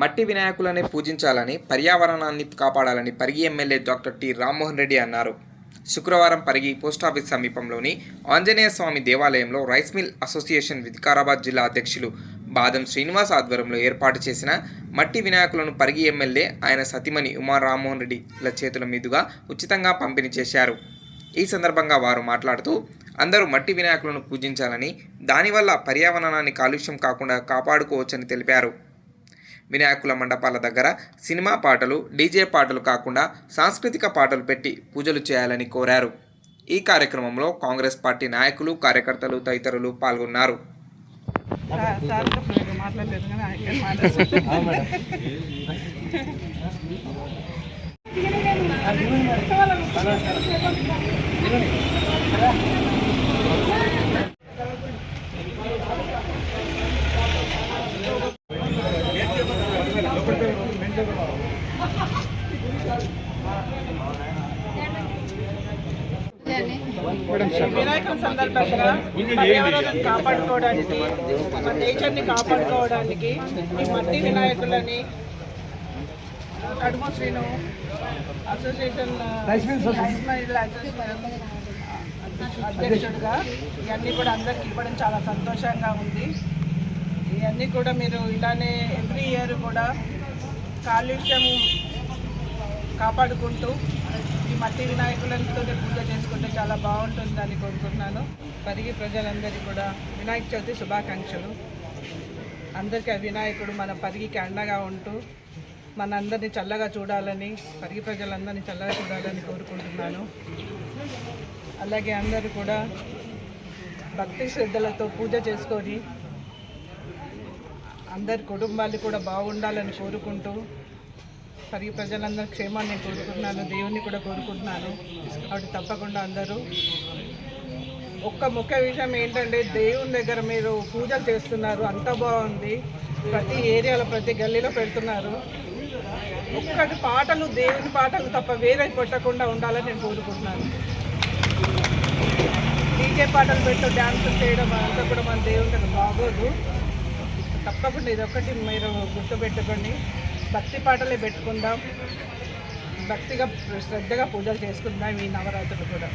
మట్టి వినాయకులనే పూజించాలని, పర్యావరణాన్ని కాపాడాలని Parigi MLA doctor T Rammohan Reddy అన్నారు. శుక్రవారం పరిగి పోస్టాఫీస్ సమీపంలోని ఆంజనేయ స్వామి దేవాలయంలో రైస్ మిల్ అసోసియేషన్ వికారాబాద్ జిల్లా అధ్యక్షులు బాదం శ్రీనివాస్ ఆధ్వర్యంలో ఏర్పాటు చేసిన మట్టి వినాయకులను పరిగి ఎమ్మెల్యే ఆయన సతీమణి ఉమా రామ్మోహన్ రెడ్డిల చేతుల మీదుగా ఉచితంగా పంపిణీ చేశారు. ఈ సందర్భంగా వారు మాట్లాడుతూ అందరూ మట్టి వినాయకులను పూజించాలని, దానివల్ల పర్యావరణాన్ని కాలుష్యం కాకుండా కాపాడుకోవచ్చని తెలిపారు. వినాయకుల మండపాల దగ్గర సినిమా పాటలు, డీజే పాటలు కాకుండా సాంస్కృతిక పాటలు పెట్టి పూజలు చేయాలని కోరారు. ఈ కార్యక్రమంలో కాంగ్రెస్ పార్టీ నాయకులు, కార్యకర్తలు తదితరులు పాల్గొన్నారు. వినాయకుల సందర్భంగా పర్యావరణాన్ని కాపాడుకోవడానికి, మన నేచర్ని కాపాడుకోవడానికి ఈ మట్టి వినాయకులని కడుమ శ్రీను అసోసియేషన్ అధ్యక్షుడిగా ఇవన్నీ కూడా అందరికి ఇవ్వడం చాలా సంతోషంగా ఉంది. ఇవన్నీ కూడా మీరు ఇలానే ఎవ్రీ ఇయర్ కూడా కాలుష్యం కాపాడుకుంటూ ఈ మట్టి వినాయకులతో పూజ చేసుకుంటే చాలా బాగుంటుందని కోరుకుంటున్నాను. పరిగి ప్రజలందరికీ కూడా వినాయక చవితి శుభాకాంక్షలు. అందరికీ ఆ వినాయకుడు మన పరిగికి అండగా ఉంటూ మనందరినీ చల్లగా చూడాలని, పరిగి ప్రజలందరినీ చల్లగా చూడాలని కోరుకుంటున్నాను. అలాగే అందరూ కూడా భక్తి శ్రద్ధలతో పూజ చేసుకొని అందరి కుటుంబాలు కూడా బాగుండాలని కోరుకుంటూ పరిగి ప్రజలందరూ క్షేమాన్ని కోరుకుంటున్నాను, దేవుణ్ణి కూడా కోరుకుంటున్నాను. కాబట్టి తప్పకుండా అందరూ ఒక్క ముఖ్య విషయం ఏంటంటే, దేవుని దగ్గర మీరు పూజలు చేస్తున్నారు, అంత బాగుంది, ప్రతి ఏరియాలో ప్రతి గల్లీలో పెడుతున్నారు. ఒక్కటి పాటలు, దేవుని పాటలు తప్ప వేరే పెట్టకుండా ఉండాలని నేను కోరుకుంటున్నాను. డీజే పాటలు పెట్టు డ్యాన్సులు చేయడం అంతా కూడా మన దేవుని దగ్గర బాగోదు. తప్పకుండా ఇదొక్కటి మీరు గుర్తుపెట్టుకోండి. భక్తి పాటలే పెట్టుకుందాం, భక్తిగా శ్రద్ధగా పూజలు చేసుకుందాం ఈ నవరాత్రులు కూడా.